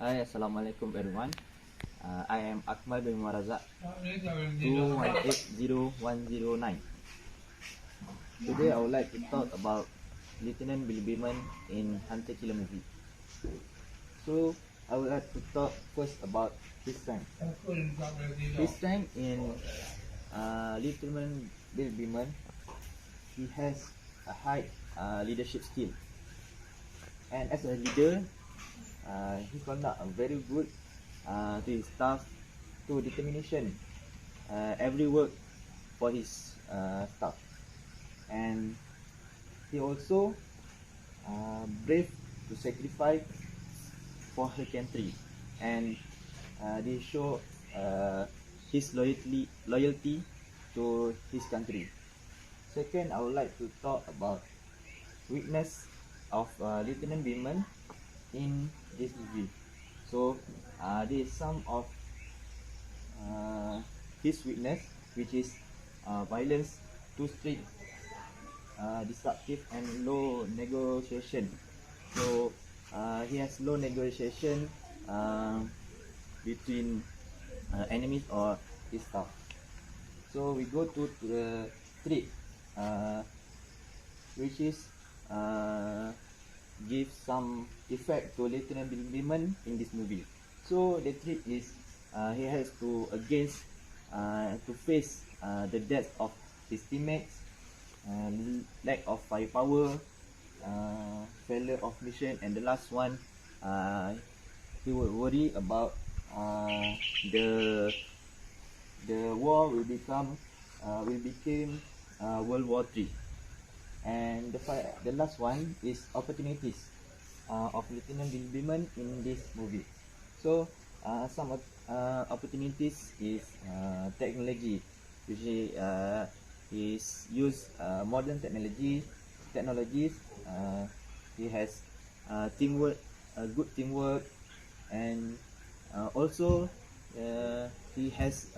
Hi, Assalamualaikum everyone. I am Akmal bin Marazak, 2180109. Today I would like to talk about Lieutenant Billy Beeman in Hunter Killer movie. So I would like to talk first about his strength. His strength in Lieutenant Billy Beeman, he has a high leadership skill, and as a leader, he conduct a very good to his staff, to determination every work for his staff, and he also brave to sacrifice for her country, and they show his loyalty to his country. Second, I would like to talk about weakness of Lieutenant Beeman in this movie. So there is some of his weakness, which is violence, too strict, disruptive, and low negotiation. So he has low negotiation between enemies or his staff. So we go to the trait, which is give some effect to Lieutenant Beeman in this movie. So the trick is he has to face the death of his teammates, lack of firepower, failure of mission, and the last one, he would worry about the war will become World War III. And the last one is opportunities of Lieutenant Beeman in this movie. So some opportunities is technology, usually is use modern technologies. He has teamwork, good teamwork, and also he has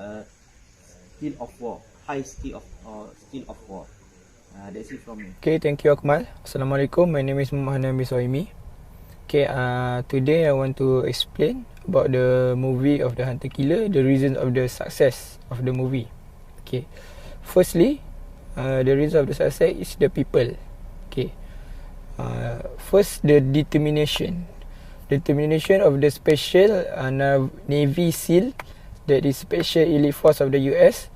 skill of war, high skill of war. That's it from me. Okay, thank you Akmal. Assalamualaikum. My name is Hannan. Okay, today I want to explain about the movie of the Hunter Killer, the reason of the success of the movie. Okay, firstly, the reason of the success is the people. Okay, first the determination of the special Navy SEAL, that is Special Elite Force of the US,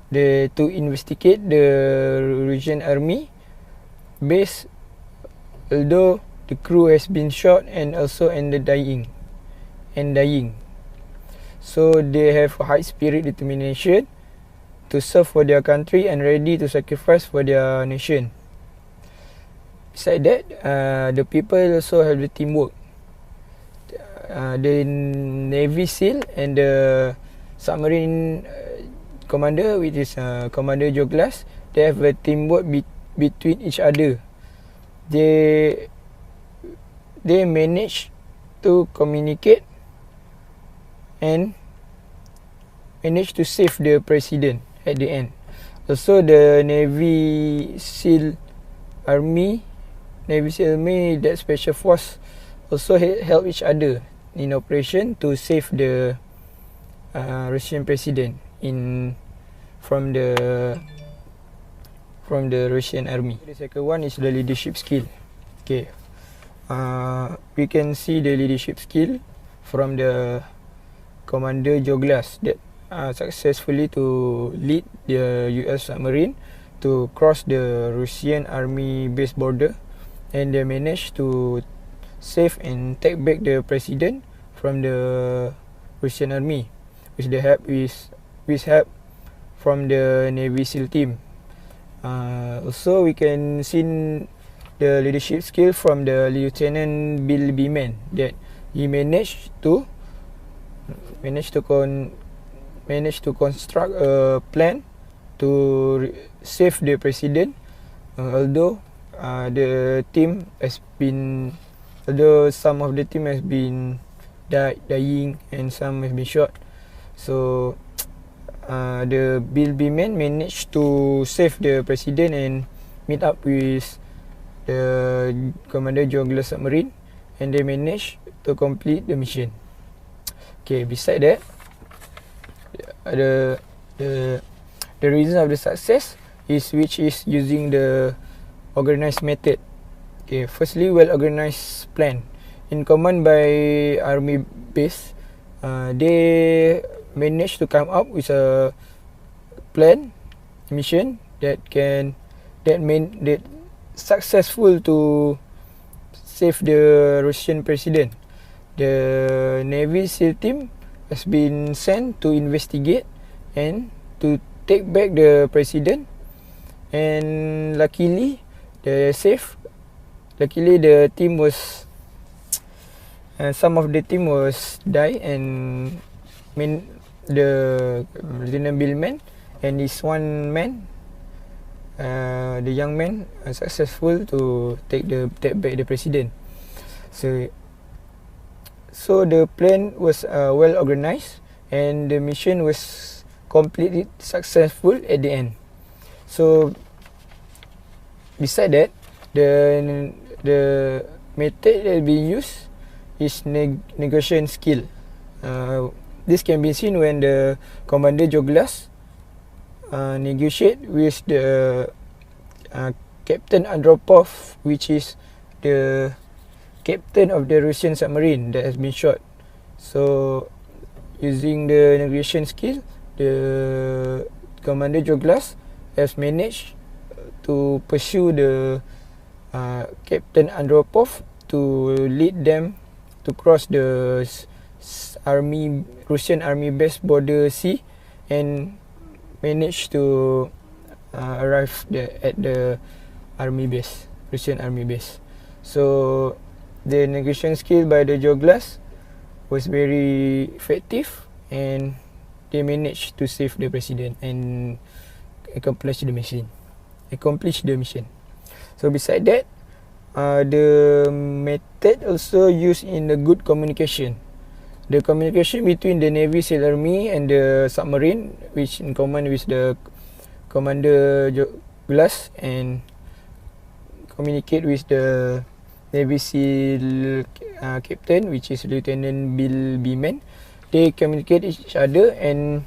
to investigate the Russian army base, although the crew has been shot and also dying. So they have high spirit, determination to serve for their country and ready to sacrifice for their nation. Besides that, the people also have the teamwork. The Navy SEAL and the Submarine commander, which is Commander Douglas, they have a teamwork between each other. They manage to communicate and manage to save the president at the end. Also, the Navy SEAL Army, that special force, also help each other in operation to save the Russian president from the Russian army. The second one is the leadership skill. Okay, we can see the leadership skill from the Commander Douglas that successfully to lead the US submarine to cross the Russian army base border, and they managed to save and take back the president from the Russian army with the help from the Navy SEAL team. Also, we can see the leadership skill from the Lieutenant Bill Beeman, that he managed to construct a plan to save the president, although some of the team has been dying and some have been shot. So the Bill Beeman managed to save the president and meet up with the Commander Douglas submarine, and they managed to complete the mission. Okay, beside that, the the the reason of the success is which is using the organized method. Okay, firstly, well organized plan in command by army base. They managed to come up with a plan mission that successful to save the Russian president. The Navy SEAL team has been sent to investigate and to take back the president, and luckily the team was some of the team was die, and the Lieutenant Billman and his one man, the young man, successful to take back the president. So the plan was well organized, and the mission was completely successful at the end. So beside that, the method that we use is negotiation skill. This can be seen when the Commander Joglas negotiate with the Captain Andropov, which is the captain of the Russian submarine that has been shot. So using the negotiation skill, the Commander Joglas has managed to pursue the Captain Andropov to lead them to cross the Russian army base border sea, and managed to arrive at the Russian army base. So the negotiation skill by the Joglas was very effective, and they managed to save the president and accomplish the mission. So beside that, the method also used in the good communication. The communication between the Navy SEAL Army and the submarine, which in command with the Commander Joglas, and communicate with the Navy SEAL captain, which is Lieutenant Bill Beeman. They communicate each other and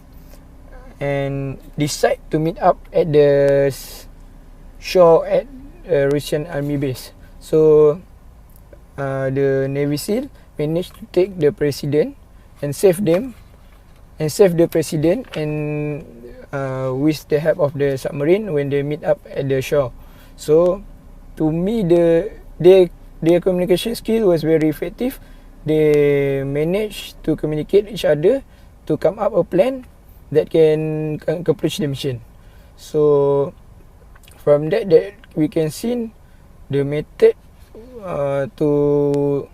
decide to meet up at the shore at Russian army base. So the Navy SEAL managed to take the president and save the president, and with the help of the submarine when they meet up at the shore. So to me, their communication skill was very effective. They managed to communicate each other to come up a plan that can accomplish the mission. So from that we can see the method to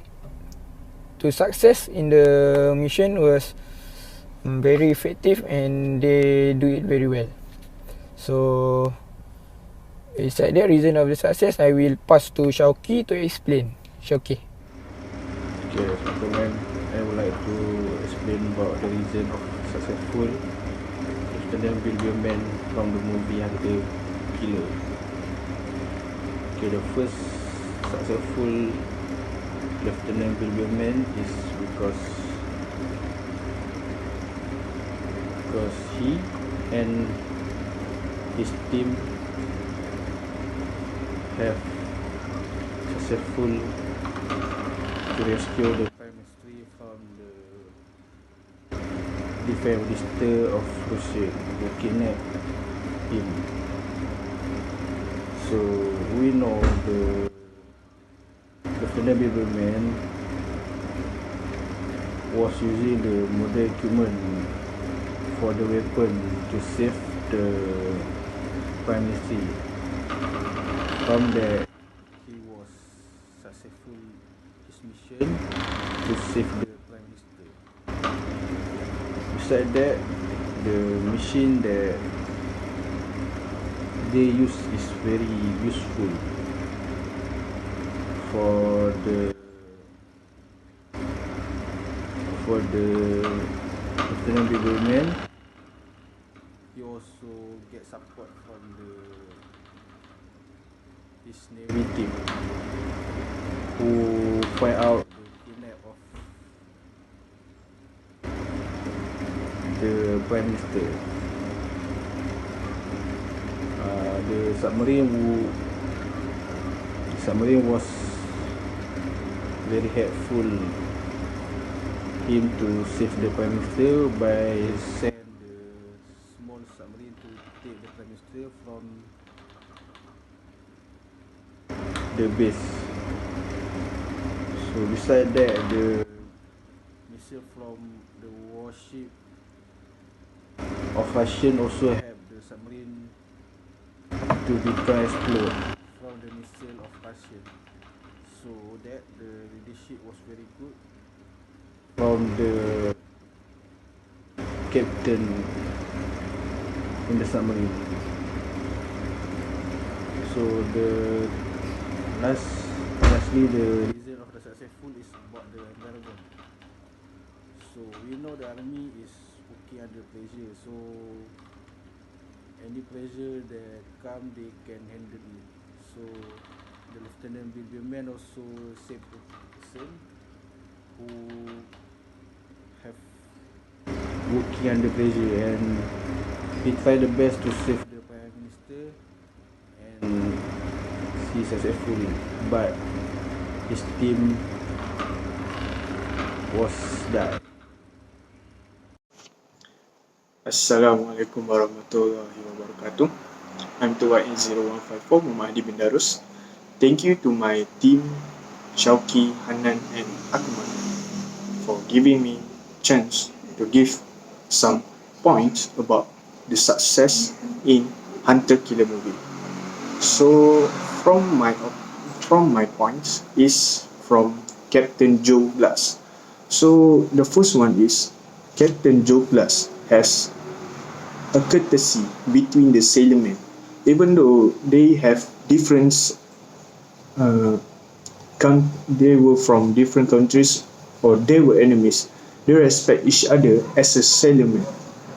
success in the mission was very effective, and they do it very well. So beside the reason of the success, I will pass to Syauqi to explain. Syauqi. Okay, gentlemen, I would like to explain about the reason of successful Lieutenant Billman from the movie Hunter Killer. Okay, the first successful Lieutenant Billman is because he and his team have successful to rescue the Prime Minister from the defense minister of Russia who kidnapped him. So we know the Lieutenant Billman was using the modern equipment for the weapon to save the Prime Minister. From there, he was successful his mission to save the Prime Minister. Besides that, the machine that they use is very useful for the Lieutenant Billman. He also get support from his Navy team who find out the kidnap of Prime Minister. The submarine was very helpful him to save the Prime Minister by send the small submarine to take the Prime Minister from the base. So beside that, the missile from the warship of Russian also help the submarine to become explode from the missile of Russian. So that the leadership was very good from the captain in the submarine. So lastly the reason of the successful is about the environment. So we know the army is working under pressure, so any pressure that come they can handle it. So the lieutenant Bilberman also saved the person who have working under pressure, and he tried the best to save the Prime Minister, and he successfully, but his team was died. Assalamualaikum warahmatullahi wabarakatuh. I'm Tua E0154 Muhammad Hadi bin Darus. Thank you to my team Syauqi, Hannan and Akmal for giving me chance to give some points about the success in Hunter Killer movie. So from my points is from Captain Joe Glass. So the first one is Captain Joe Glass has a courtesy between the sailormen, even though they have different they were from different countries or they were enemies, they respect each other as a sailorman.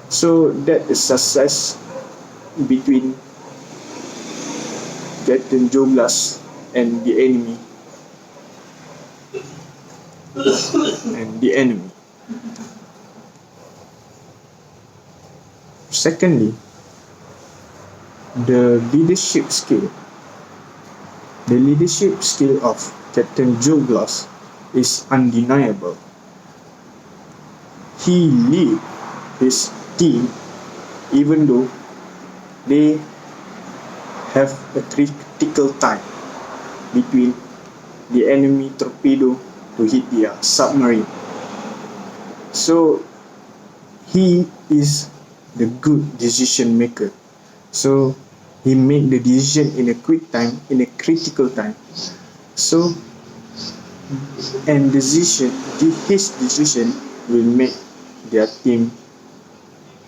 So that is success between Captain Joe Glass and the enemy. Secondly, the leadership skill. The leadership skill of Captain Joe Glass is undeniable. He lead his team even though they have a critical time between the enemy torpedo to hit their submarine. So he is the good decision maker. So he made the decision in a quick time, in a critical time. So his decision will make their team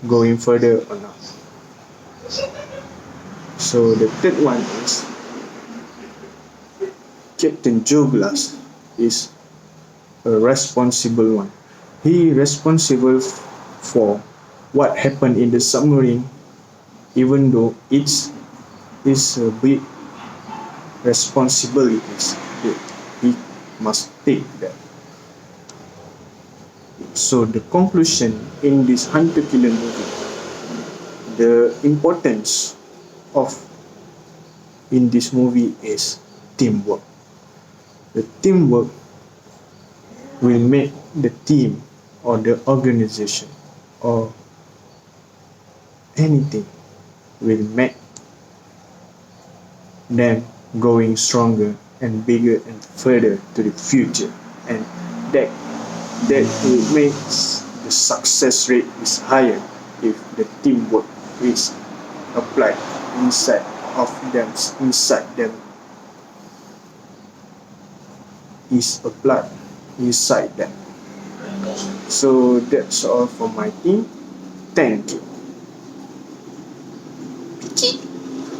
going further or not. So the third one is Captain Joe Glass is a responsible one. He is responsible for what happened in the submarine, even though it's a big responsibilities. He must take that. So the conclusion in this Hunter Killer movie, the importance of in this movie is teamwork. The teamwork will make the team or the organization or anything will make them going stronger and bigger and further to the future, and that will make the success rate is higher if the teamwork is applied inside them is applied inside them. So that's all for my team. Thank you.